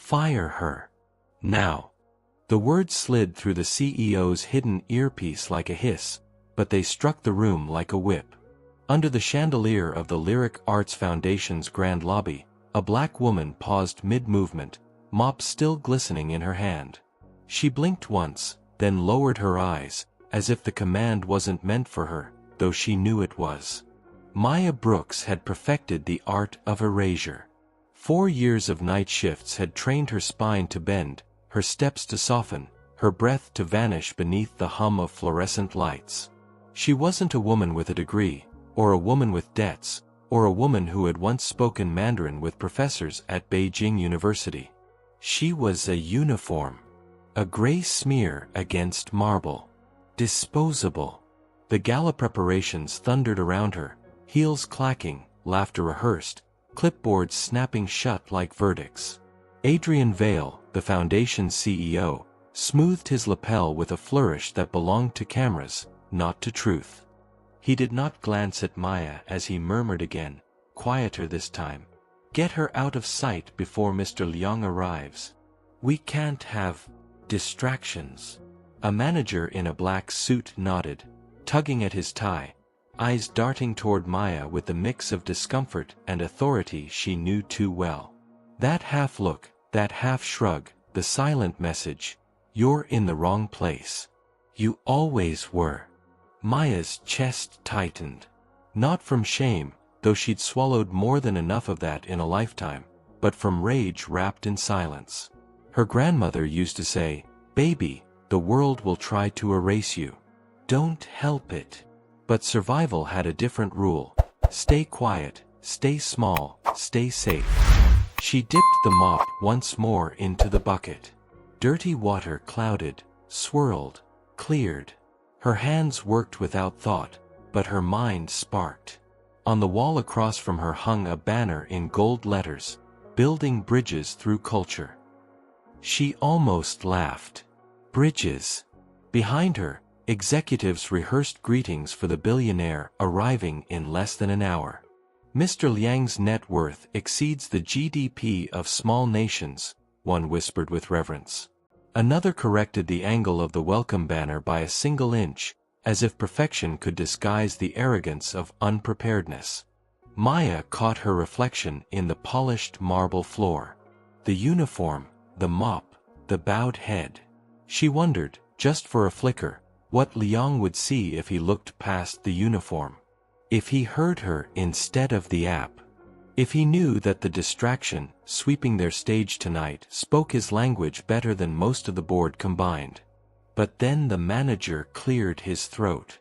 Fire her. Now. The words slid through the CEO's hidden earpiece like a hiss, but they struck the room like a whip. Under the chandelier of the Lyric Arts Foundation's grand lobby, a black woman paused mid-movement, mop still glistening in her hand. She blinked once, then lowered her eyes, as if the command wasn't meant for her, though she knew it was. Maya Brooks had perfected the art of erasure. 4 years of night shifts had trained her spine to bend, her steps to soften, her breath to vanish beneath the hum of fluorescent lights. She wasn't a woman with a degree, or a woman with debts, or a woman who had once spoken Mandarin with professors at Beijing University. She was a uniform. A gray smear against marble. Disposable. The gala preparations thundered around her, heels clacking, laughter rehearsed, clipboards snapping shut like verdicts. Adrian Vale, the Foundation's CEO, smoothed his lapel with a flourish that belonged to cameras, not to truth. He did not glance at Maya as he murmured again, quieter this time. Get her out of sight before Mr. Liang arrives. We can't have distractions. A manager in a black suit nodded, tugging at his tie, eyes darting toward Maya with the mix of discomfort and authority she knew too well. That half look, that half shrug, the silent message, you're in the wrong place. You always were. Maya's chest tightened. Not from shame, though she'd swallowed more than enough of that in a lifetime, but from rage wrapped in silence. Her grandmother used to say, "Baby, the world will try to erase you. Don't help it." But survival had a different rule. Stay quiet, stay small, stay safe. She dipped the mop once more into the bucket. Dirty water clouded, swirled, cleared. Her hands worked without thought, but her mind sparked. On the wall across from her hung a banner in gold letters, "Building Bridges Through Culture." She almost laughed. Bridges. Behind her, executives rehearsed greetings for the billionaire arriving in less than an hour. Mr. Liang's net worth exceeds the GDP of small nations, one whispered with reverence. Another corrected the angle of the welcome banner by a single inch, as if perfection could disguise the arrogance of unpreparedness. Maya caught her reflection in the polished marble floor. The uniform, the mop, the bowed head. She wondered, just for a flicker, what Liang would see if he looked past the uniform. If he heard her instead of the app. If he knew that the distraction, sweeping their stage tonight, spoke his language better than most of the board combined. But then the manager cleared his throat.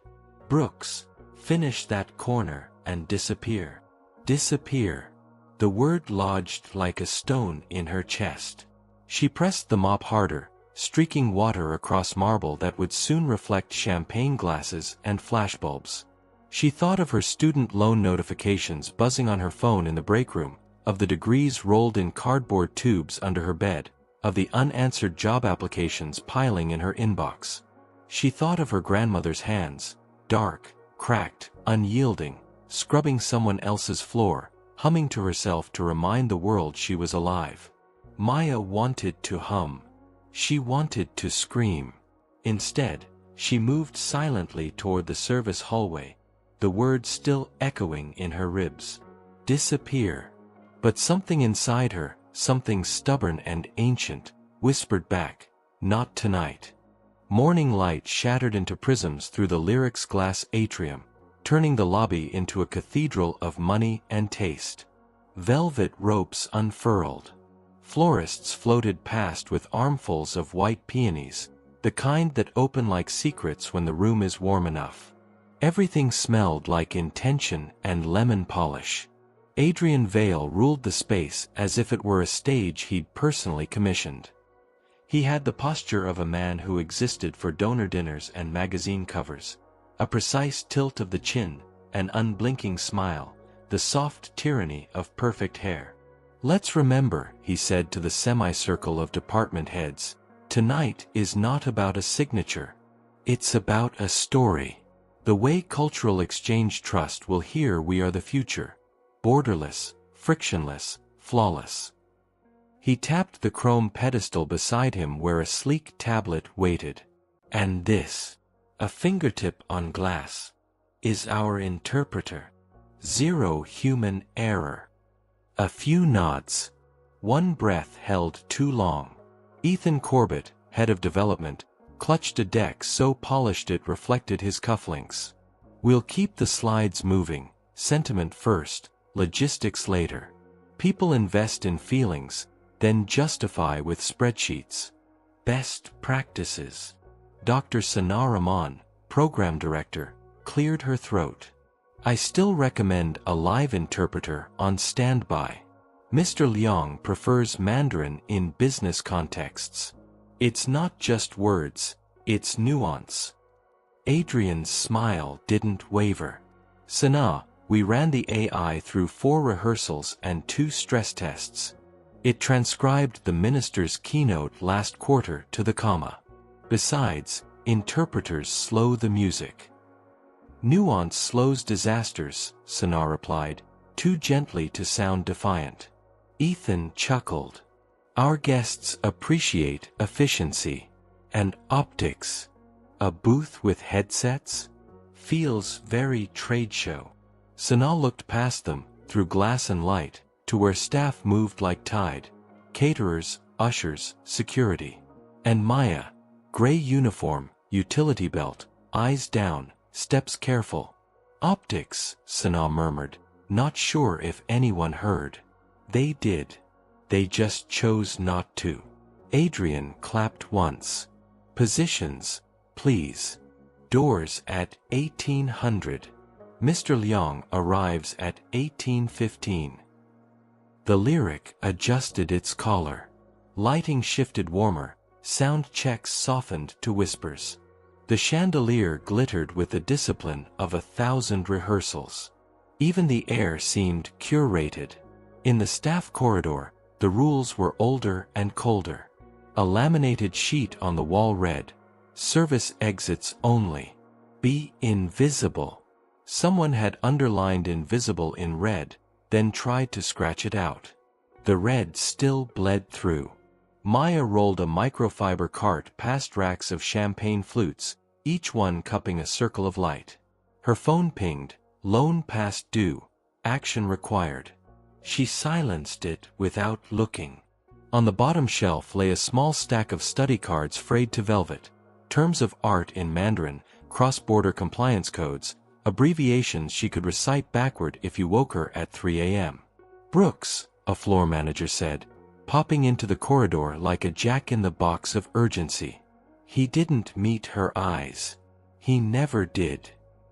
"Brooks, finish that corner and disappear." Disappear. The word lodged like a stone in her chest. She pressed the mop harder, streaking water across marble that would soon reflect champagne glasses and flashbulbs. She thought of her student loan notifications buzzing on her phone in the break room, of the degrees rolled in cardboard tubes under her bed, of the unanswered job applications piling in her inbox. She thought of her grandmother's hands, dark, cracked, unyielding, scrubbing someone else's floor, humming to herself to remind the world she was alive. Maya wanted to hum. She wanted to scream. Instead, she moved silently toward the service hallway, the words still echoing in her ribs. Disappear. But something inside her, something stubborn and ancient, whispered back, not tonight. Morning light shattered into prisms through the Lyrics glass atrium, turning the lobby into a cathedral of money and taste. Velvet ropes unfurled. Florists floated past with armfuls of white peonies, the kind that open like secrets when the room is warm enough. Everything smelled like intention and lemon polish. Adrian Vale ruled the space as if it were a stage he'd personally commissioned. He had the posture of a man who existed for donor dinners and magazine covers. A precise tilt of the chin, an unblinking smile, the soft tyranny of perfect hair. "Let's remember," he said to the semicircle of department heads, "tonight is not about a signature. It's about a story. The way cultural exchange trust will hear we are the future. Borderless, frictionless, flawless." He tapped the chrome pedestal beside him where a sleek tablet waited. And this, a fingertip on glass, is our interpreter. Zero human error. A few nods. One breath held too long. Ethan Corbett, head of development, clutched a deck so polished it reflected his cufflinks. We'll keep the slides moving, sentiment first, logistics later. People invest in feelings, then justify with spreadsheets. Best practices. Dr. Sana Rahman, program director, cleared her throat. I still recommend a live interpreter on standby. Mr. Liang prefers Mandarin in business contexts. It's not just words, it's nuance. Adrian's smile didn't waver. Sana, we ran the AI through 4 rehearsals and 2 stress tests. It transcribed the minister's keynote last quarter to the comma. Besides, interpreters slow the music. Nuance slows disasters, Sana replied, too gently to sound defiant. Ethan chuckled. Our guests appreciate efficiency. And optics. A booth with headsets? Feels very trade show. Sana looked past them, through glass and light, to where staff moved like tide. Caterers, ushers, security. And Maya, gray uniform, utility belt, eyes down, steps careful. Optics, Sana murmured, not sure if anyone heard. They did. They just chose not to. Adrian clapped once. Positions, please. Doors at 1800. Mr. Liang arrives at 1815. The lyric adjusted its collar. Lighting shifted warmer, sound checks softened to whispers. The chandelier glittered with the discipline of 1,000 rehearsals. Even the air seemed curated. In the staff corridor, the rules were older and colder. A laminated sheet on the wall read, "Service exits only. Be invisible." Someone had underlined invisible in red, then tried to scratch it out. The red still bled through. Maya rolled a microfiber cart past racks of champagne flutes, each one cupping a circle of light. Her phone pinged, loan past due, action required. She silenced it without looking. On the bottom shelf lay a small stack of study cards frayed to velvet, terms of art in Mandarin, cross-border compliance codes, abbreviations she could recite backward if you woke her at 3 a.m. Brooks, a floor manager said, popping into the corridor like a jack-in-the-box of urgency. He didn't meet her eyes. He never did.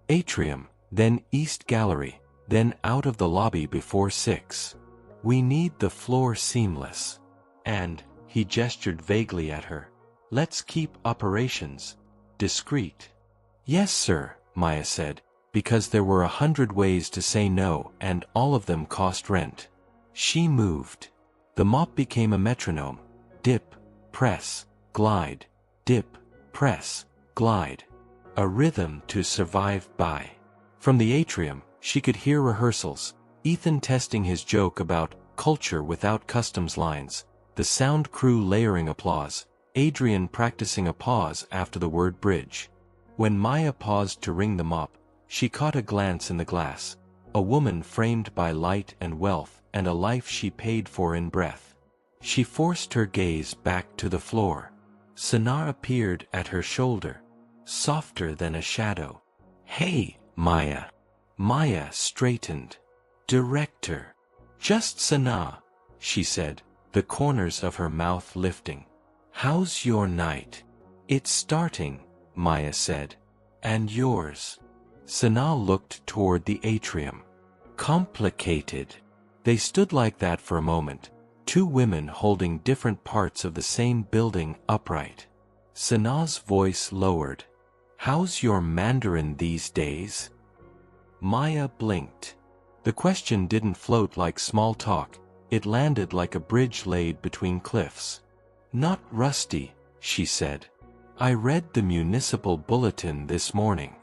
Atrium, then East Gallery, then out of the lobby before 6. We need the floor seamless. And, he gestured vaguely at her, let's keep operations discreet. Yes, sir, Maya said, because there were 100 ways to say no and all of them cost rent. She moved. The mop became a metronome. Dip, press, glide, dip, press, glide. A rhythm to survive by. From the atrium, she could hear rehearsals, Ethan testing his joke about culture without customs lines, the sound crew layering applause, Adrian practicing a pause after the word bridge. When Maya paused to ring the mop, she caught a glance in the glass, a woman framed by light and wealth and a life she paid for in breath. She forced her gaze back to the floor. Sana appeared at her shoulder, softer than a shadow. Hey, Maya. Maya straightened. Director. Just Sana, she said, the corners of her mouth lifting. How's your night? It's starting, Maya said. And yours? Sana looked toward the atrium. Complicated. They stood like that for a moment, 2 women holding different parts of the same building upright. Sana's voice lowered. How's your Mandarin these days? Maya blinked. The question didn't float like small talk, it landed like a bridge laid between cliffs. Not rusty, she said. I read the municipal bulletin this morning.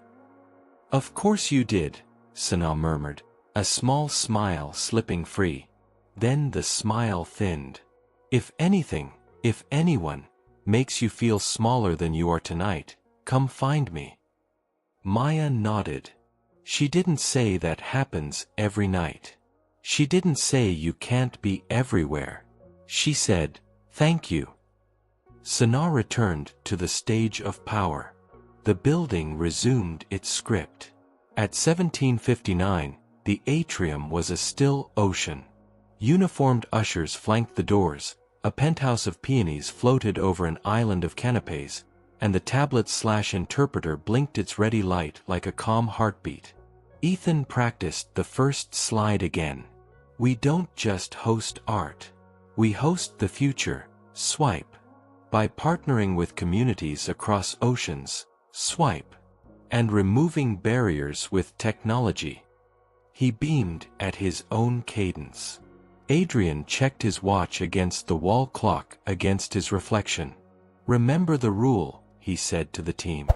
Of course you did, Sana murmured, a small smile slipping free. Then the smile thinned. If anything, if anyone, makes you feel smaller than you are tonight, come find me. Maya nodded. She didn't say that happens every night. She didn't say you can't be everywhere. She said, thank you. Sana returned to the stage of power. The building resumed its script. At 1759, the atrium was a still ocean. Uniformed ushers flanked the doors, a penthouse of peonies floated over an island of canapes, and the tablet/interpreter blinked its ready light like a calm heartbeat. Ethan practiced the first slide again. We don't just host art. We host the future. Swipe. By partnering with communities across oceans, swipe. And removing barriers with technology. He beamed at his own cadence. Adrian checked his watch against the wall clock against his reflection. Remember the rule, he said to the team.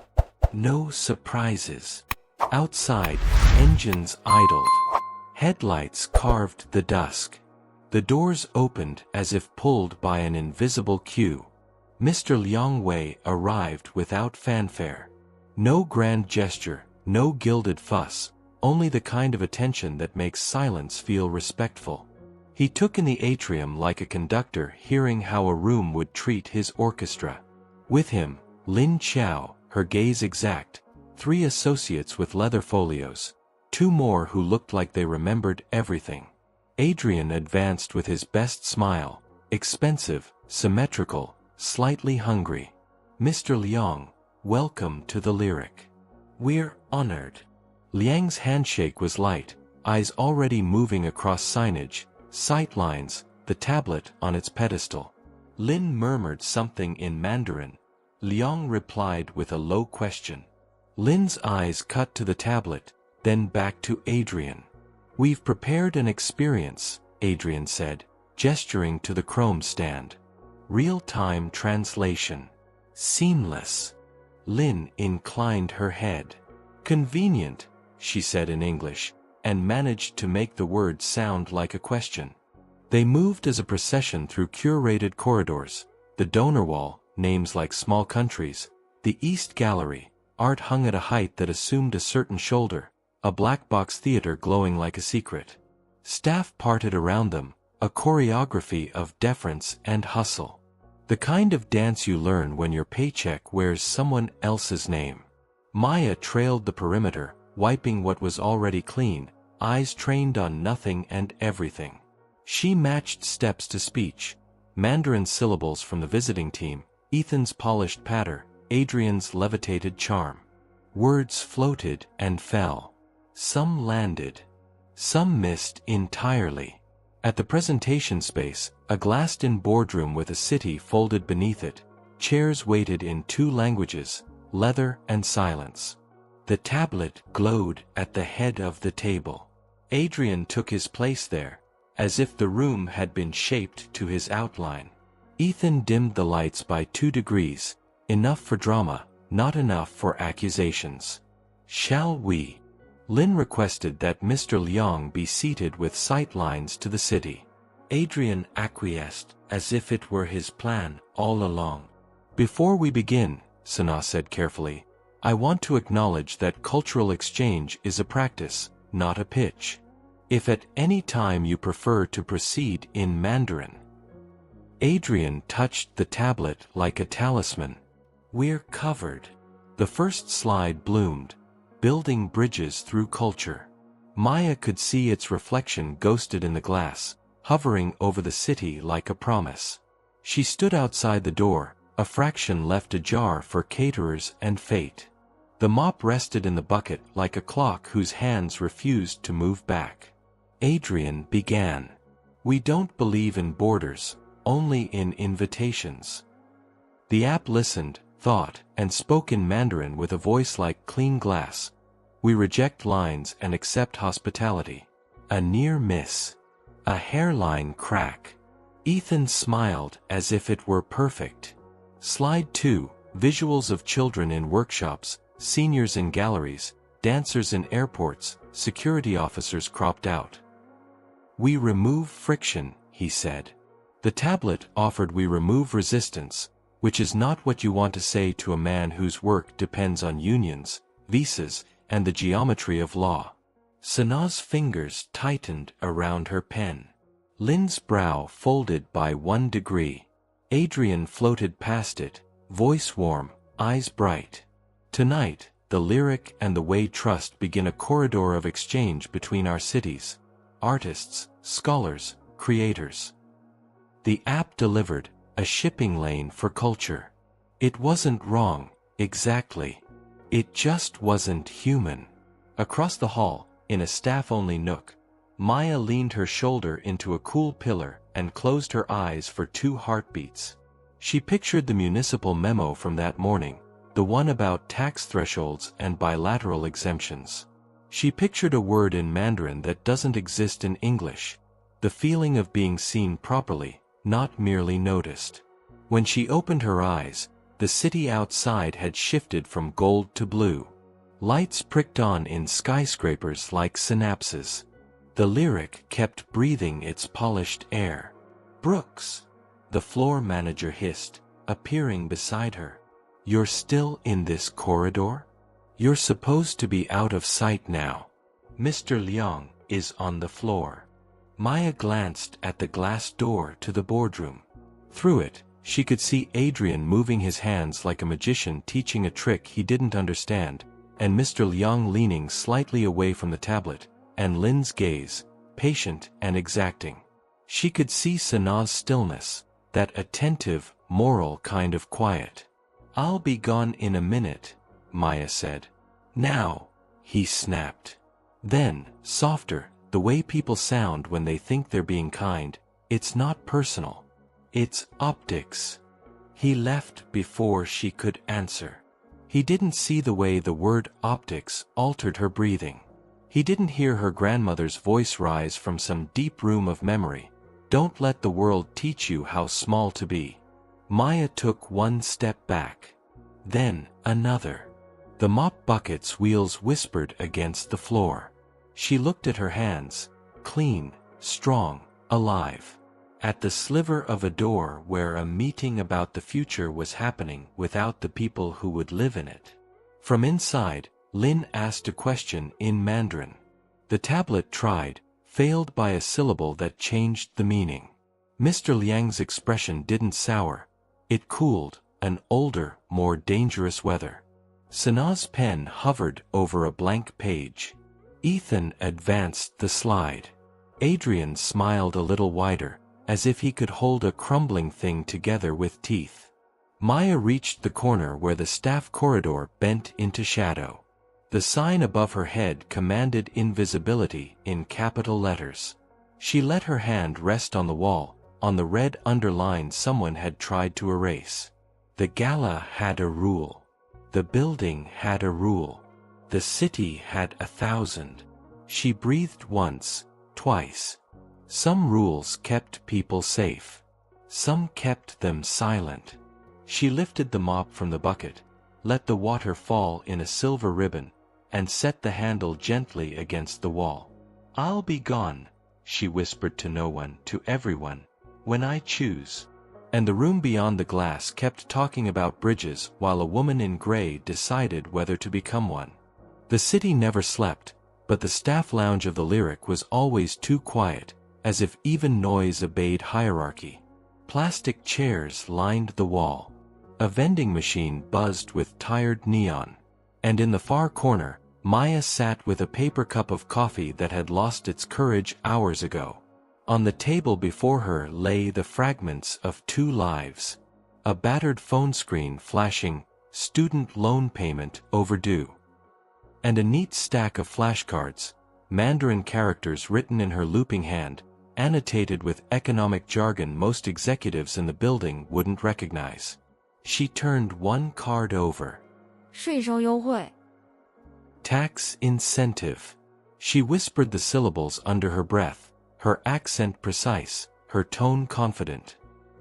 No surprises. Outside, engines idled. Headlights carved the dusk. The doors opened as if pulled by an invisible cue. Mr. Liang Wei arrived without fanfare. No grand gesture, no gilded fuss, only the kind of attention that makes silence feel respectful. He took in the atrium like a conductor hearing how a room would treat his orchestra. With him, Lin Qiao, her gaze exact, 3 associates with leather folios, 2 more who looked like they remembered everything. Adrian advanced with his best smile, expensive, symmetrical, slightly hungry. Mr. Liang, welcome to the Lyric. We're honored. Liang's handshake was light, eyes already moving across signage, sightlines, the tablet on its pedestal. Lin murmured something in Mandarin. Liang replied with a low question. Lin's eyes cut to the tablet, then back to Adrian. We've prepared an experience, Adrian said, gesturing to the Chrome stand. Real-time translation. Seamless. Lin inclined her head. Convenient, she said in English, and managed to make the words sound like a question. They moved as a procession through curated corridors, the donor wall, names like small countries, the East Gallery, art hung at a height that assumed a certain shoulder, a black box theater glowing like a secret. Staff parted around them, a choreography of deference and hustle. The kind of dance you learn when your paycheck wears someone else's name. Maya trailed the perimeter, wiping what was already clean, eyes trained on nothing and everything. She matched steps to speech, Mandarin syllables from the visiting team, Ethan's polished patter, Adrian's levitated charm. Words floated and fell. Some landed. Some missed entirely. At the presentation space, a glassed-in boardroom with a city folded beneath it, chairs waited in 2 languages, leather and silence. The tablet glowed at the head of the table. Adrian took his place there, as if the room had been shaped to his outline. Ethan dimmed the lights by 2 degrees, enough for drama, not enough for accusations. Shall we? Lin requested that Mr. Liang be seated with sightlines to the city. Adrian acquiesced, as if it were his plan all along. Before we begin, Sana said carefully, I want to acknowledge that cultural exchange is a practice, not a pitch. If at any time you prefer to proceed in Mandarin. Adrian touched the tablet like a talisman. We're covered. The first slide bloomed, building bridges through culture. Maya could see its reflection ghosted in the glass, hovering over the city like a promise. She stood outside the door, a fraction left ajar for caterers and fate. The mop rested in the bucket like a clock whose hands refused to move back. Adrian began. We don't believe in borders, only in invitations. The app listened, thought, and spoke in Mandarin with a voice like clean glass. We reject lines and accept hospitality. A near miss. A hairline crack. Ethan smiled as if it were perfect. Slide 2, visuals of children in workshops, seniors in galleries, dancers in airports, security officers cropped out. We remove friction, he said. The tablet offered we remove resistance, which is not what you want to say to a man whose work depends on unions, visas, and the geometry of law. Sanaa's fingers tightened around her pen. Lin's brow folded by 1 degree. Adrian floated past it, voice warm, eyes bright. Tonight, the Lyric and the Way Trust begin a corridor of exchange between our cities. Artists, scholars, creators. The app delivered, a shipping lane for culture. It wasn't wrong, exactly. It just wasn't human. Across the hall, in a staff-only nook, Maya leaned her shoulder into a cool pillar and closed her eyes for 2 heartbeats. She pictured the municipal memo from that morning, the one about tax thresholds and bilateral exemptions. She pictured a word in Mandarin that doesn't exist in English, the feeling of being seen properly, not merely noticed. When she opened her eyes, the city outside had shifted from gold to blue. Lights pricked on in skyscrapers like synapses. The Lyric kept breathing its polished air. "Brooks," the floor manager hissed, appearing beside her. "You're still in this corridor? You're supposed to be out of sight now. Mr. Liang is on the floor." Maya glanced at the glass door to the boardroom. Through it, she could see Adrian moving his hands like a magician teaching a trick he didn't understand, and Mr. Liang leaning slightly away from the tablet, and Lin's gaze, patient and exacting. She could see Sanaa's stillness, that attentive, moral kind of quiet. "I'll be gone in a minute," Maya said. "Now," he snapped. Then, softer, the way people sound when they think they're being kind, "It's not personal. It's optics." He left before she could answer. He didn't see the way the word optics altered her breathing. He didn't hear her grandmother's voice rise from some deep room of memory. "Don't let the world teach you how small to be." Maya took 1 step back. Then, another. The mop bucket's wheels whispered against the floor. She looked at her hands, clean, strong, alive. At the sliver of a door where a meeting about the future was happening without the people who would live in it. From inside, Lin asked a question in Mandarin. The tablet tried, failed by a syllable that changed the meaning. Mr. Liang's expression didn't sour. It cooled, an older, more dangerous weather. Sanaa's pen hovered over a blank page. Ethan advanced the slide. Adrian smiled a little wider, as if he could hold a crumbling thing together with teeth. Maya reached the corner where the staff corridor bent into shadow. The sign above her head commanded invisibility in capital letters. She let her hand rest on the wall, on the red underline someone had tried to erase. The gala had a rule. The building had a rule. The city had 1,000. She breathed once, twice. Some rules kept people safe. Some kept them silent. She lifted the mop from the bucket, let the water fall in a silver ribbon, and set the handle gently against the wall. "I'll be gone," she whispered to no one, to everyone, "when I choose." And the room beyond the glass kept talking about bridges while a woman in gray decided whether to become one. The city never slept, but the staff lounge of the Lyric was always too quiet, as if even noise obeyed hierarchy. Plastic chairs lined the wall. A vending machine buzzed with tired neon. And in the far corner, Maya sat with a paper cup of coffee that had lost its courage hours ago. On the table before her lay the fragments of 2 lives. A battered phone screen flashing, "Student loan payment overdue." And a neat stack of flashcards, Mandarin characters written in her looping hand, annotated with economic jargon most executives in the building wouldn't recognize. She turned one card over. 税收优惠. Tax incentive. She whispered the syllables under her breath, her accent precise, her tone confident.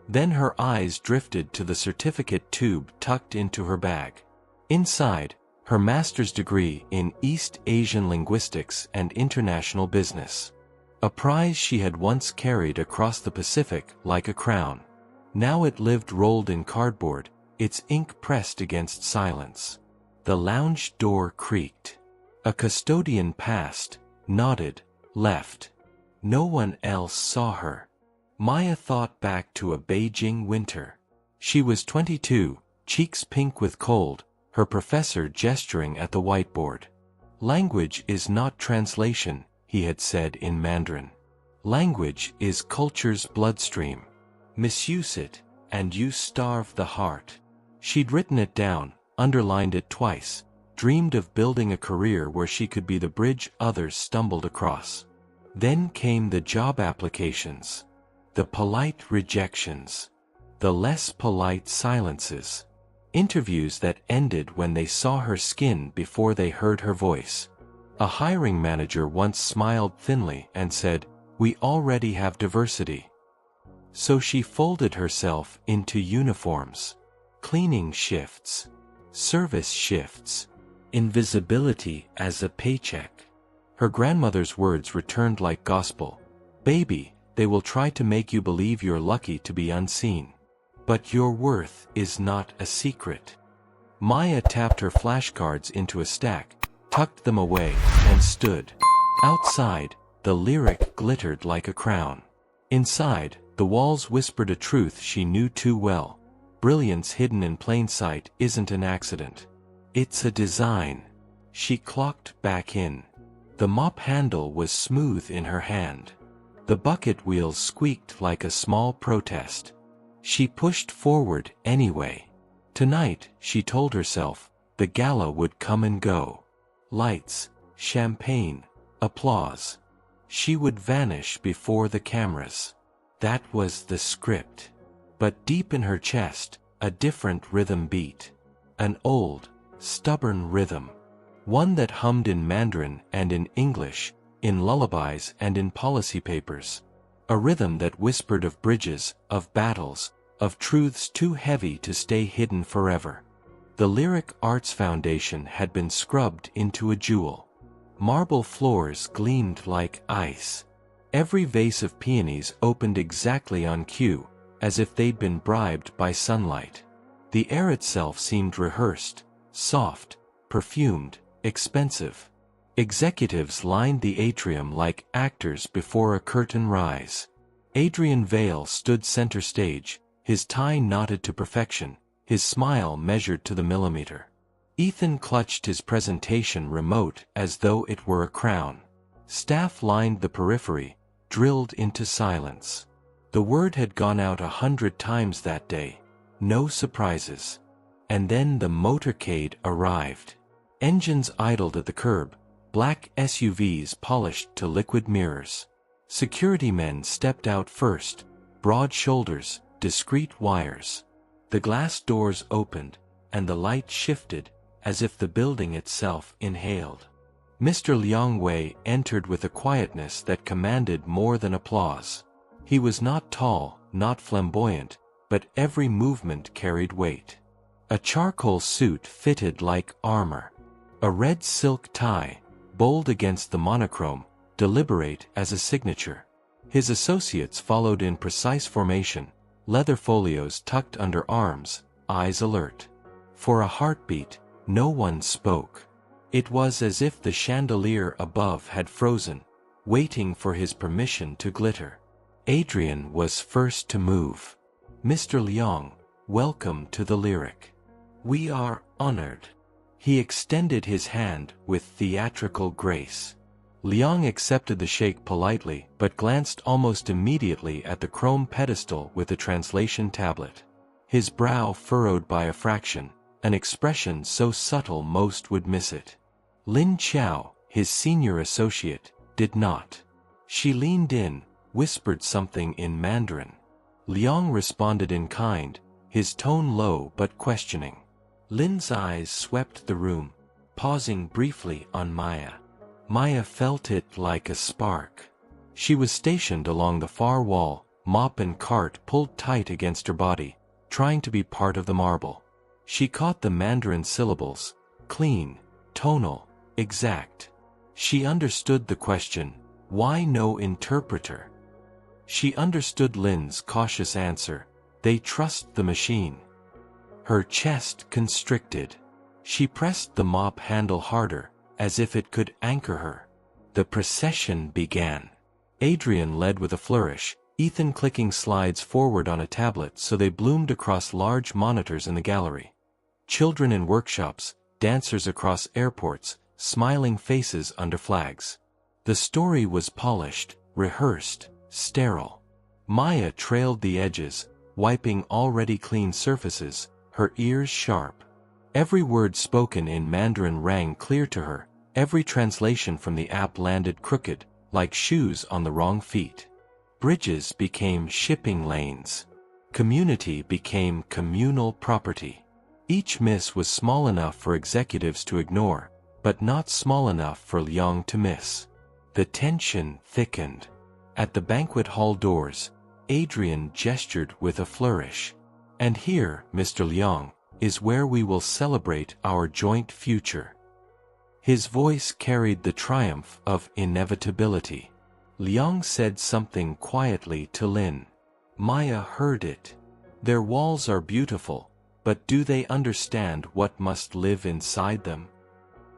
Then her eyes drifted to the certificate tube tucked into her bag. Inside, her master's degree in East Asian linguistics and international business. A prize she had once carried across the Pacific like a crown. Now it lived rolled in cardboard, its ink pressed against silence. The lounge door creaked. A custodian passed, nodded, left. No one else saw her. Maya thought back to a Beijing winter. She was 22, cheeks pink with cold, her professor gesturing at the whiteboard. "Language is not translation," he had said in Mandarin. "Language is culture's bloodstream. Misuse it, and you starve the heart." She'd written it down, underlined it twice, dreamed of building a career where she could be the bridge others stumbled across. Then came the job applications. The polite rejections. The less polite silences. Interviews that ended when they saw her skin before they heard her voice. A hiring manager once smiled thinly and said, "We already have diversity." So she folded herself into uniforms. Cleaning shifts. Service shifts. Invisibility as a paycheck. Her grandmother's words returned like gospel. "Baby, they will try to make you believe you're lucky to be unseen. But your worth is not a secret." Maya tapped her flashcards into a stack, tucked them away, and stood. Outside, the lyric glittered like a crown. Inside, the walls whispered a truth she knew too well. Brilliance hidden in plain sight isn't an accident. It's a design. She clocked back in. The mop handle was smooth in her hand. The bucket wheels squeaked like a small protest. She pushed forward anyway. Tonight, she told herself, the gala would come and go. Lights, champagne, applause. She would vanish before the cameras. That was the script. But deep in her chest, a different rhythm beat. An old, stubborn rhythm. One that hummed in Mandarin and in English, in lullabies and in policy papers. A rhythm that whispered of bridges, of battles, of truths too heavy to stay hidden forever. The Lyric Arts Foundation had been scrubbed into a jewel. Marble floors gleamed like ice. Every vase of peonies opened exactly on cue, as if they'd been bribed by sunlight. The air itself seemed rehearsed, soft, perfumed, expensive. Executives lined the atrium like actors before a curtain rise. Adrian Vale stood center stage, his tie knotted to perfection, his smile measured to the millimeter. Ethan clutched his presentation remote as though it were a crown. Staff lined the periphery, drilled into silence. The word had gone out 100 times that day. No surprises. And then the motorcade arrived. Engines idled at the curb, black SUVs polished to liquid mirrors. Security men stepped out first, broad shoulders, discreet wires. The glass doors opened, and the light shifted, as if the building itself inhaled. Mr. Liang Wei entered with a quietness that commanded more than applause. He was not tall, not flamboyant, but every movement carried weight. A charcoal suit fitted like armor. A red silk tie, bold against the monochrome, deliberate as a signature. His associates followed in precise formation, leather folios tucked under arms, eyes alert. For a heartbeat, no one spoke. It was as if the chandelier above had frozen, waiting for his permission to glitter. Adrian was first to move. "Mr. Liang, welcome to the Lyric. We are honored." He extended his hand with theatrical grace. Liang accepted the shake politely but glanced almost immediately at the chrome pedestal with the translation tablet. His brow furrowed by a fraction, an expression so subtle most would miss it. Lin Chao, his senior associate, did not. She leaned in, whispered something in Mandarin. Liang responded in kind, his tone low but questioning. Lin's eyes swept the room, pausing briefly on Maya. Maya felt it like a spark. She was stationed along the far wall, mop and cart pulled tight against her body, trying to be part of the marble. She caught the Mandarin syllables, clean, tonal, exact. She understood the question, Why no interpreter? She understood Lin's cautious answer. They trust the machine. Her chest constricted. She pressed the mop handle harder, as if it could anchor her. The procession began. Adrian led with a flourish, Ethan clicking slides forward on a tablet so they bloomed across large monitors in the gallery. Children in workshops, dancers across airports, smiling faces under flags. The story was polished, rehearsed, sterile. Maya trailed the edges, wiping already clean surfaces, her ears sharp. Every word spoken in Mandarin rang clear to her, every translation from the app landed crooked, like shoes on the wrong feet. Bridges became shipping lanes. Community became communal property. Each miss was small enough for executives to ignore, but not small enough for Liang to miss. The tension thickened. At the banquet hall doors, Adrian gestured with a flourish. And here, Mr. Liang, is where we will celebrate our joint future. His voice carried the triumph of inevitability. Liang said something quietly to Lin. Maya heard it. Their walls are beautiful, but do they understand what must live inside them?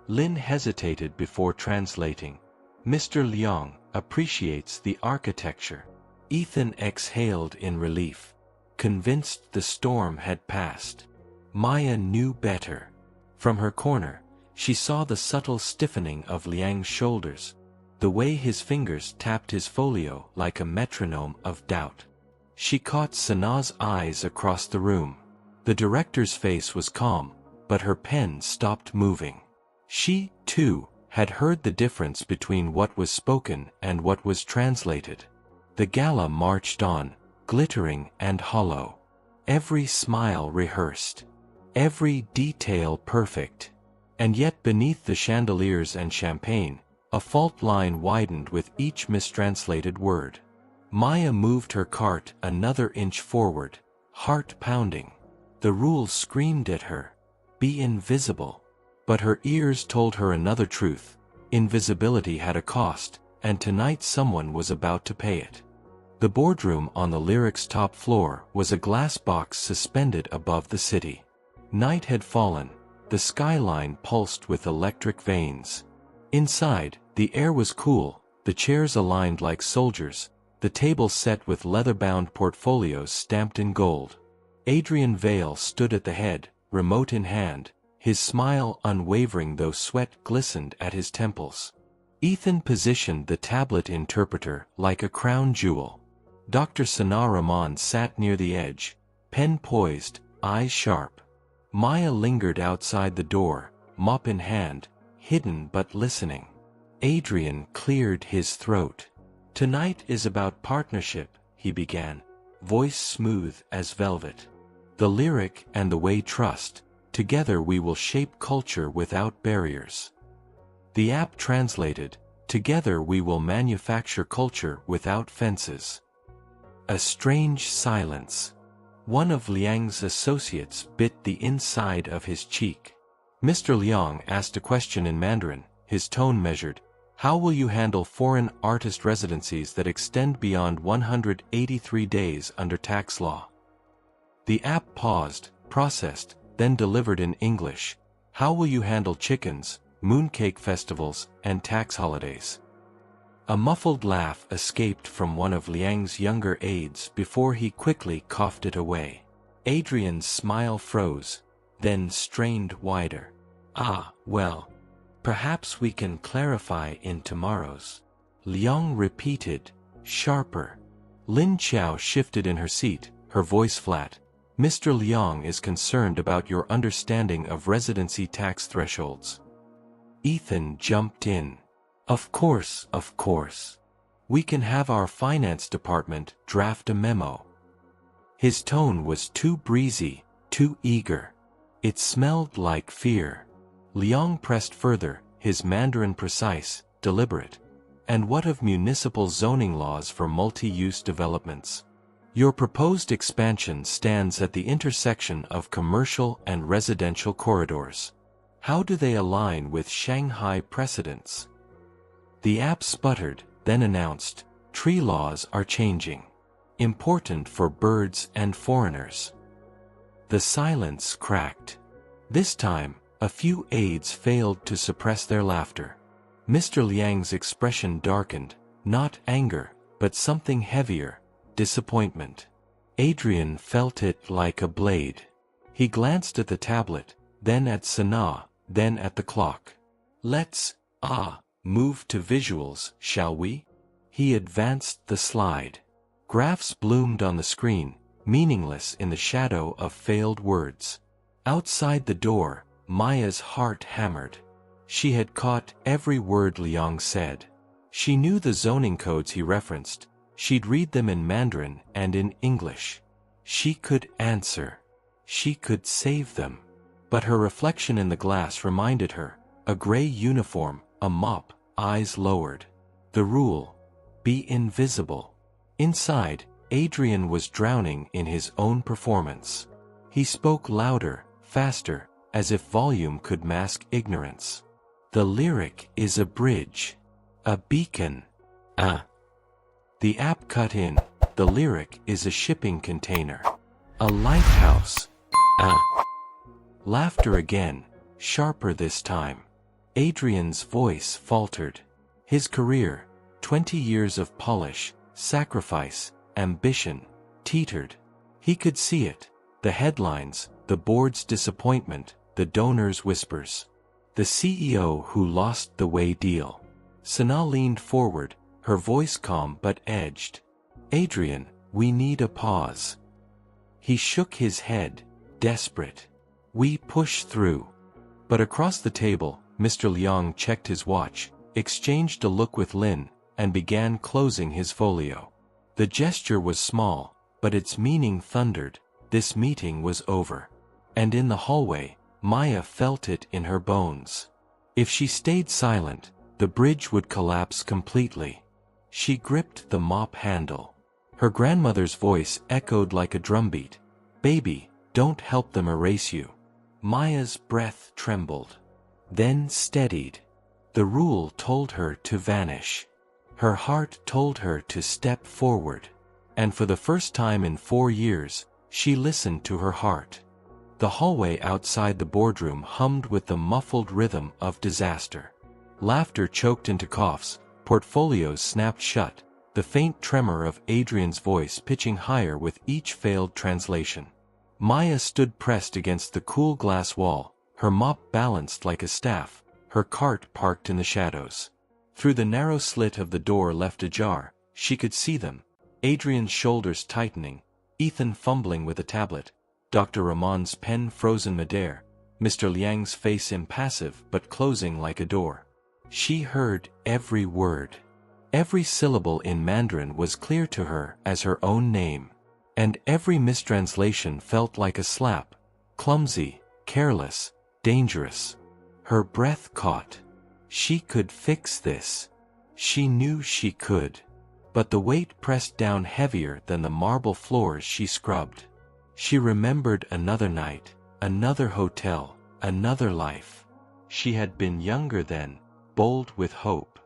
Lin hesitated before translating. Mr. Liang appreciates the architecture. Ethan exhaled in relief, convinced the storm had passed. Maya knew better. From her corner, she saw the subtle stiffening of Liang's shoulders, the way his fingers tapped his folio like a metronome of doubt. She caught Sanaa's eyes across the room. The director's face was calm, but her pen stopped moving. She, too, had heard the difference between what was spoken and what was translated. The gala marched on, glittering and hollow. Every smile rehearsed. Every detail perfect. And yet beneath the chandeliers and champagne, a fault line widened with each mistranslated word. Maya moved her cart another inch forward, heart pounding. The rules screamed at her. Be invisible. But her ears told her another truth. Invisibility had a cost, and tonight someone was about to pay it. The boardroom on the Lyric's top floor was a glass box suspended above the city. Night had fallen. The skyline pulsed with electric veins. Inside, the air was cool, the chairs aligned like soldiers, the table set with leather-bound portfolios stamped in gold. Adrian Vale stood at the head, remote in hand, his smile unwavering though sweat glistened at his temples. Ethan positioned the tablet interpreter like a crown jewel. Dr. Sanaa Rahman sat near the edge, pen poised, eyes sharp. Maya lingered outside the door, mop in hand, hidden but listening. Adrian cleared his throat. Tonight is about partnership, he began, voice smooth as velvet. The Lyric and the Way trust, together we will shape culture without barriers. The app translated, together we will manufacture culture without fences. A strange silence. One of Liang's associates bit the inside of his cheek. Mr. Liang asked a question in Mandarin, his tone measured. How will you handle foreign artist residencies that extend beyond 183 days under tax law? The app paused, processed, then delivered in English. How will you handle chickens, mooncake festivals, and tax holidays? A muffled laugh escaped from one of Liang's younger aides before he quickly coughed it away. Adrian's smile froze, then strained wider. Ah, well. Perhaps we can clarify in tomorrow's. Liang repeated, sharper. Lin Qiao shifted in her seat, her voice flat. Mr. Liang is concerned about your understanding of residency tax thresholds. Ethan jumped in. Of course, of course. We can have our finance department draft a memo. His tone was too breezy, too eager. It smelled like fear. Liang pressed further, his Mandarin precise, deliberate. And what of municipal zoning laws for multi-use developments? Your proposed expansion stands at the intersection of commercial and residential corridors. How do they align with Shanghai precedents? The app sputtered, then announced, "Tree laws are changing. Important for birds and foreigners." The silence cracked. This time, a few aides failed to suppress their laughter. Mr. Liang's expression darkened, not anger, but something heavier, disappointment. Adrian felt it like a blade. He glanced at the tablet, then at Sana, then at the clock. "Let's, move to visuals, shall we?" He advanced the slide. Graphs bloomed on the screen, meaningless in the shadow of failed words. Outside the door, Maya's heart hammered. She had caught every word Liang said. She knew the zoning codes he referenced. She'd read them in Mandarin and in English. She could answer. She could save them. But her reflection in the glass reminded her, a gray uniform, a mop, eyes lowered. The rule: be invisible. Inside, Adrian was drowning in his own performance. He spoke louder, faster, as if volume could mask ignorance. "The lyric is a bridge. A beacon. The app cut in. "The lyric is a shipping container. A lighthouse. Laughter again, sharper this time. Adrian's voice faltered. His career, 20 years of polish, sacrifice, ambition, teetered. He could see it. The headlines, the board's disappointment, the donors' whispers. The CEO who lost the way deal. Sana leaned forward, her voice calm but edged. "Adrian, we need a pause." He shook his head, desperate. "We push through." But across the table, Mr. Liang checked his watch, exchanged a look with Lin, and began closing his folio. The gesture was small, but its meaning thundered. This meeting was over. And in the hallway, Maya felt it in her bones. If she stayed silent, the bridge would collapse completely. She gripped the mop handle. Her grandmother's voice echoed like a drumbeat. "Baby, don't help them erase you." Maya's breath trembled. Then steadied. The rule told her to vanish. Her heart told her to step forward. And for the first time in 4 years, she listened to her heart. The hallway outside the boardroom hummed with the muffled rhythm of disaster. Laughter choked into coughs, portfolios snapped shut, the faint tremor of Adrian's voice pitching higher with each failed translation. Maya stood pressed against the cool glass wall, her mop balanced like a staff, her cart parked in the shadows. Through the narrow slit of the door left ajar, she could see them. Adrian's shoulders tightening, Ethan fumbling with a tablet, Dr. Ramon's pen frozen midair, Mr. Liang's face impassive but closing like a door. She heard every word. Every syllable in Mandarin was clear to her as her own name. And every mistranslation felt like a slap. Clumsy, careless, dangerous. Her breath caught. She could fix this. She knew she could. But the weight pressed down heavier than the marble floors she scrubbed. She remembered another night, another hotel, another life. She had been younger then, bold with hope.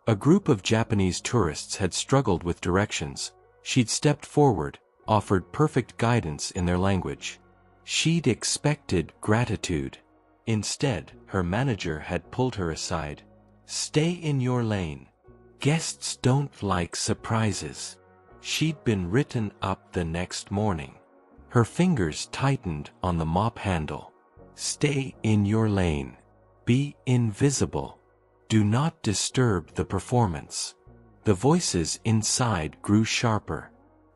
A group of Japanese tourists had struggled with directions. She'd stepped forward, offered perfect guidance in their language. She'd expected gratitude. Instead, her manager had pulled her aside. "Stay in your lane. Guests don't like surprises." She'd been written up the next morning. Her fingers tightened on the mop handle. "Stay in your lane. Be invisible. Do not disturb the performance." The voices inside grew sharper.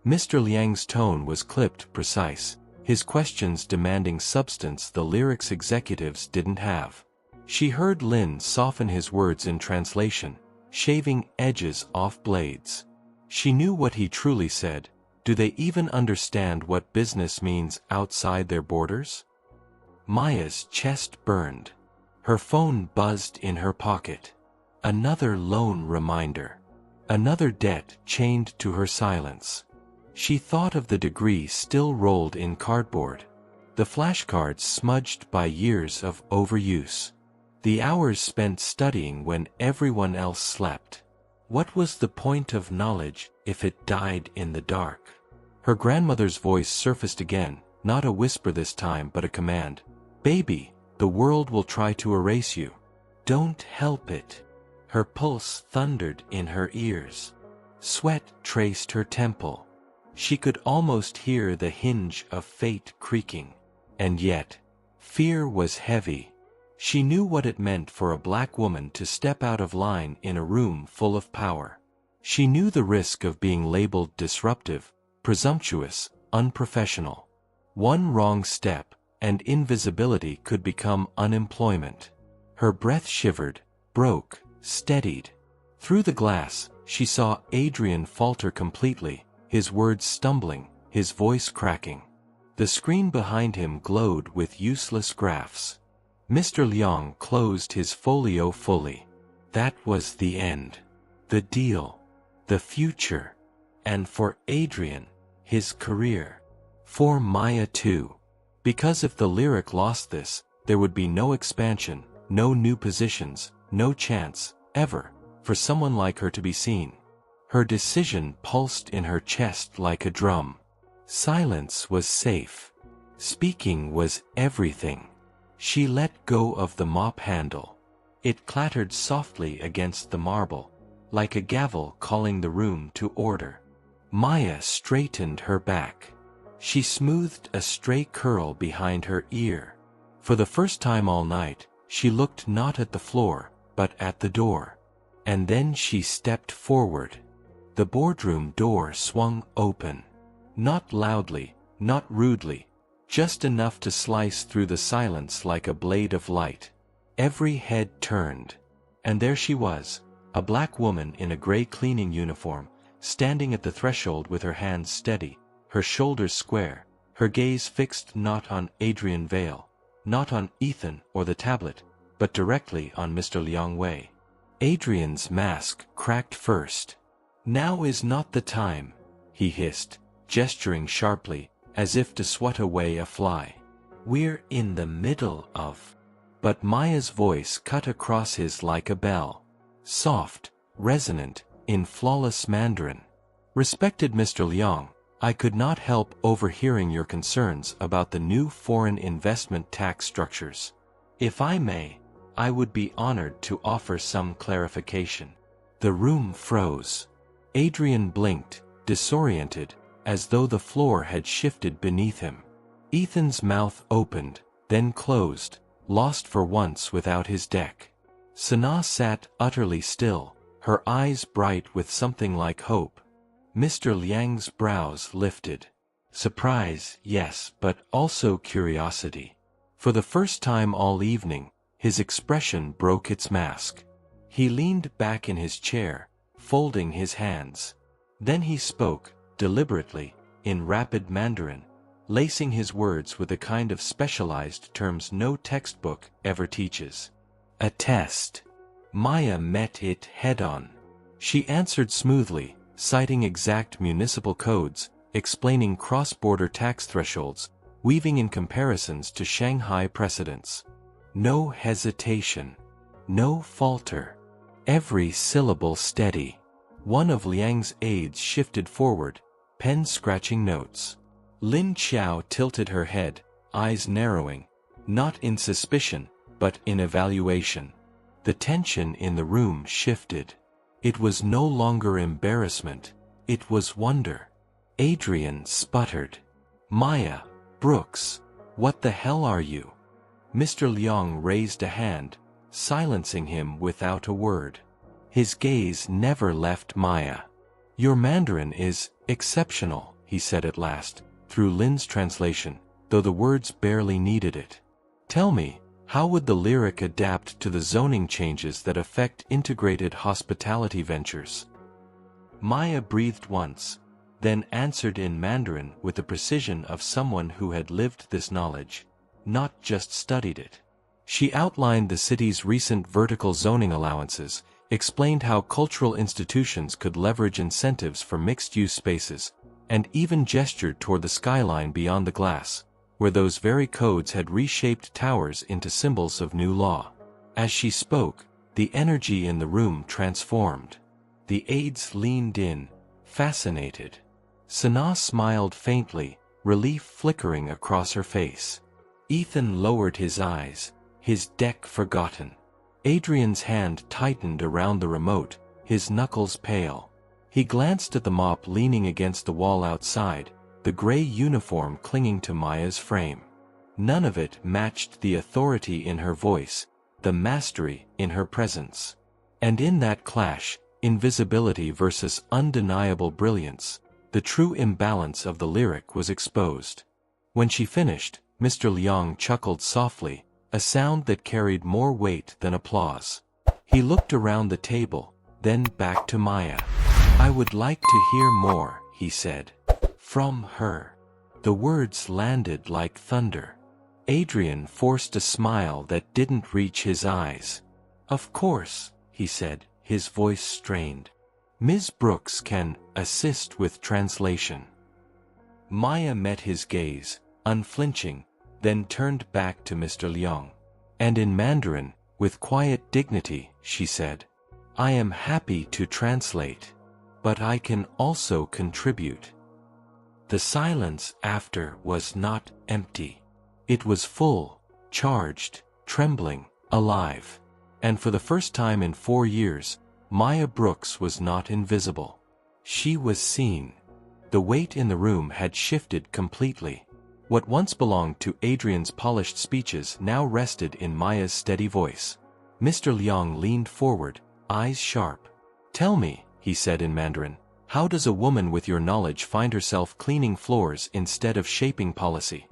Mr. Liang's tone was clipped precise, his questions demanding substance the lyrics executives didn't have. She heard Lin soften his words in translation, shaving edges off blades. She knew what he truly said. Do they even understand what business means outside their borders? Maya's chest burned. Her phone buzzed in her pocket. Another loan reminder. Another debt chained to her silence. She thought of the degree still rolled in cardboard. The flashcards smudged by years of overuse. The hours spent studying when everyone else slept. What was the point of knowledge if it died in the dark? Her grandmother's voice surfaced again, not a whisper this time but a command. Baby, the world will try to erase you. Don't help it. Her pulse thundered in her ears. Sweat traced her temple. She could almost hear the hinge of fate creaking. And yet, fear was heavy. She knew what it meant for a black woman to step out of line in a room full of power. She knew the risk of being labeled disruptive, presumptuous, unprofessional. One wrong step, and invisibility could become unemployment. Her breath shivered, broke, steadied. Through the glass, she saw Adrian falter completely, his words stumbling, his voice cracking. The screen behind him glowed with useless graphs. Mr. Liang closed his folio fully. That was the end. The deal. The future. And for Adrian, his career. For Maya too. Because if the lyric lost this, there would be no expansion, no new positions, no chance, ever, for someone like her to be seen. Her decision pulsed in her chest like a drum. Silence was safe. Speaking was everything. She let go of the mop handle. It clattered softly against the marble, like a gavel calling the room to order. Maya straightened her back. She smoothed a stray curl behind her ear. For the first time all night, she looked not at the floor, but at the door. And then she stepped forward. The boardroom door swung open. Not loudly, not rudely, just enough to slice through the silence like a blade of light. Every head turned. And there she was, a black woman in a gray cleaning uniform, standing at the threshold with her hands steady, her shoulders square, her gaze fixed not on Adrian Vale, not on Ethan or the tablet, but directly on Mr. Liang Wei. Adrian's mask cracked first. Now is not the time, he hissed, gesturing sharply, as if to swat away a fly. We're in the middle of... But Maya's voice cut across his like a bell. Soft, resonant, in flawless Mandarin. Respected Mr. Liang, I could not help overhearing your concerns about the new foreign investment tax structures. If I may, I would be honored to offer some clarification. The room froze. Adrian blinked, disoriented, as though the floor had shifted beneath him. Ethan's mouth opened, then closed, lost for once without his deck. Sana sat utterly still, her eyes bright with something like hope. Mr. Liang's brows lifted. Surprise, yes, but also curiosity. For the first time all evening, his expression broke its mask. He leaned back in his chair, folding his hands. Then he spoke, deliberately, in rapid Mandarin, lacing his words with a kind of specialized terms no textbook ever teaches. A test. Maya met it head-on. She answered smoothly, citing exact municipal codes, explaining cross-border tax thresholds, weaving in comparisons to Shanghai precedents. No hesitation. No falter. Every syllable steady. One of Liang's aides shifted forward, pen scratching notes. Lin Qiao tilted her head, eyes narrowing, not in suspicion, but in evaluation. The tension in the room shifted. It was no longer embarrassment, it was wonder. Adrian sputtered. Maya, Brooks, what the hell are you? Mr. Liang raised a hand, silencing him without a word. His gaze never left Maya. Your Mandarin is exceptional, he said at last, through Lin's translation, though the words barely needed it. Tell me, how would the lyric adapt to the zoning changes that affect integrated hospitality ventures? Maya breathed once, then answered in Mandarin with the precision of someone who had lived this knowledge, not just studied it. She outlined the city's recent vertical zoning allowances, explained how cultural institutions could leverage incentives for mixed-use spaces, and even gestured toward the skyline beyond the glass, where those very codes had reshaped towers into symbols of new law. As she spoke, the energy in the room transformed. The aides leaned in, fascinated. Sana smiled faintly, relief flickering across her face. Ethan lowered his eyes, his deck forgotten. Adrian's hand tightened around the remote, his knuckles pale. He glanced at the mop leaning against the wall outside, the gray uniform clinging to Maya's frame. None of it matched the authority in her voice, the mastery in her presence. And in that clash, invisibility versus undeniable brilliance, the true imbalance of the lyric was exposed. When she finished, Mr. Liang chuckled softly, a sound that carried more weight than applause. He looked around the table, then back to Maya. "I would like to hear more," he said. "From her." The words landed like thunder. Adrian forced a smile that didn't reach his eyes. "Of course," he said, his voice strained. "Ms. Brooks can assist with translation." Maya met his gaze, unflinching, then turned back to Mr. Liang. And in Mandarin, with quiet dignity, she said, "I am happy to translate. But I can also contribute." The silence after was not empty. It was full, charged, trembling, alive. And for the first time in 4 years, Maya Brooks was not invisible. She was seen. The weight in the room had shifted completely. What once belonged to Adrian's polished speeches now rested in Maya's steady voice. Mr. Liang leaned forward, eyes sharp. "Tell me," he said in Mandarin, "how does a woman with your knowledge find herself cleaning floors instead of shaping policy?"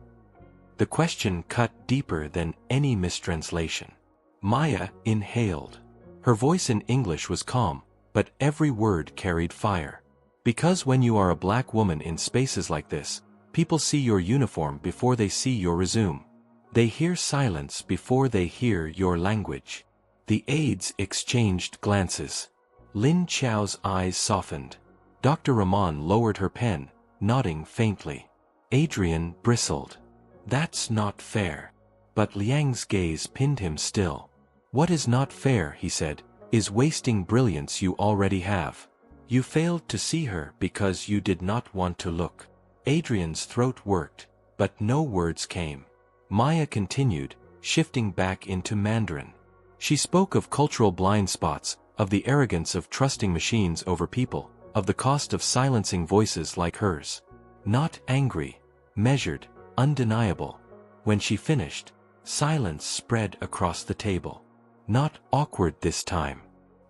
The question cut deeper than any mistranslation. Maya inhaled. Her voice in English was calm, but every word carried fire. "Because when you are a black woman in spaces like this, people see your uniform before they see your resume. They hear silence before they hear your language." The aides exchanged glances. Lin Chao's eyes softened. Dr. Rahman lowered her pen, nodding faintly. Adrian bristled. "That's not fair." But Liang's gaze pinned him still. "What is not fair," he said, "is wasting brilliance you already have. You failed to see her because you did not want to look." Adrian's throat worked, but no words came. Maya continued, shifting back into Mandarin. She spoke of cultural blind spots, of the arrogance of trusting machines over people, of the cost of silencing voices like hers. Not angry, measured, undeniable. When she finished, silence spread across the table. Not awkward this time.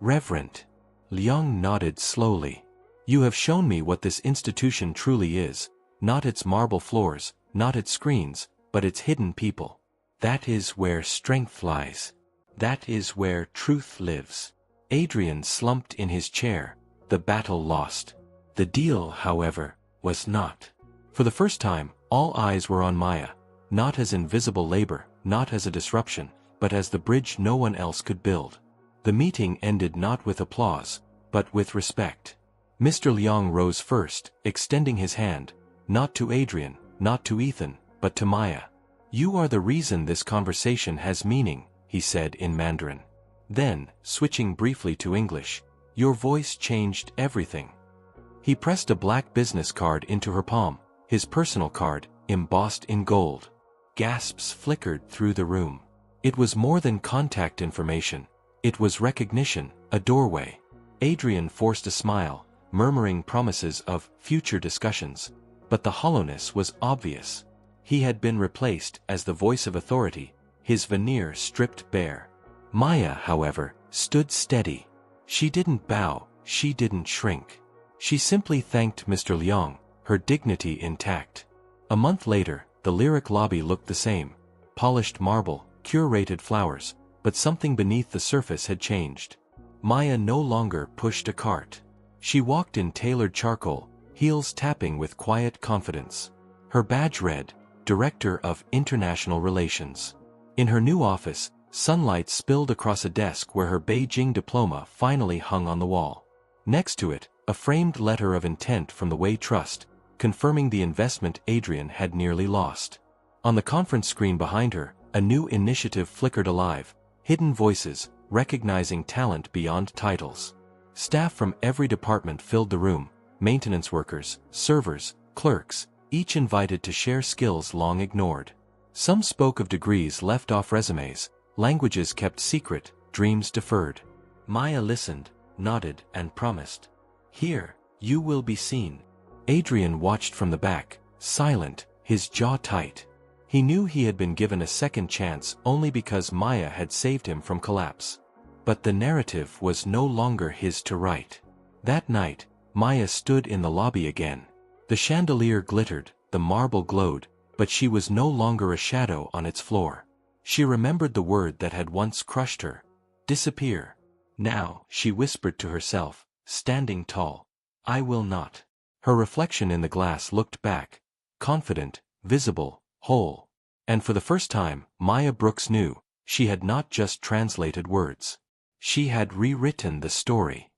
Reverent. Liang nodded slowly. "You have shown me what this institution truly is, not its marble floors, not its screens, but its hidden people. That is where strength lies. That is where truth lives." Adrian slumped in his chair, the battle lost. The deal, however, was not. For the first time, all eyes were on Maya, not as invisible labor, not as a disruption, but as the bridge no one else could build. The meeting ended not with applause, but with respect. Mr. Liang rose first, extending his hand, not to Adrian, not to Ethan, but to Maya. "You are the reason this conversation has meaning," he said in Mandarin. Then, switching briefly to English, "Your voice changed everything." He pressed a black business card into her palm, his personal card, embossed in gold. Gasps flickered through the room. It was more than contact information. It was recognition, a doorway. Adrian forced a smile, murmuring promises of future discussions. But the hollowness was obvious. He had been replaced as the voice of authority, his veneer stripped bare. Maya, however, stood steady. She didn't bow, she didn't shrink. She simply thanked Mr. Liang, her dignity intact. A month later, the lyric lobby looked the same. Polished marble, curated flowers, but something beneath the surface had changed. Maya no longer pushed a cart. She walked in tailored charcoal, heels tapping with quiet confidence. Her badge read, Director of International Relations. In her new office, sunlight spilled across a desk where her Beijing diploma finally hung on the wall. Next to it, a framed letter of intent from the Wei Trust, confirming the investment Adrian had nearly lost. On the conference screen behind her, a new initiative flickered alive, Hidden Voices, recognizing talent beyond titles. Staff from every department filled the room, maintenance workers, servers, clerks, each invited to share skills long ignored. Some spoke of degrees left off resumes, languages kept secret, dreams deferred. Maya listened, nodded, and promised. Here, you will be seen. Adrian watched from the back, silent, his jaw tight. He knew he had been given a second chance only because Maya had saved him from collapse. But the narrative was no longer his to write. That night, Maya stood in the lobby again. The chandelier glittered, the marble glowed, but she was no longer a shadow on its floor. She remembered the word that had once crushed her. Disappear. Now, she whispered to herself, standing tall. I will not. Her reflection in the glass looked back, confident, visible, whole. And for the first time, Maya Brooks knew, she had not just translated words. She had rewritten the story.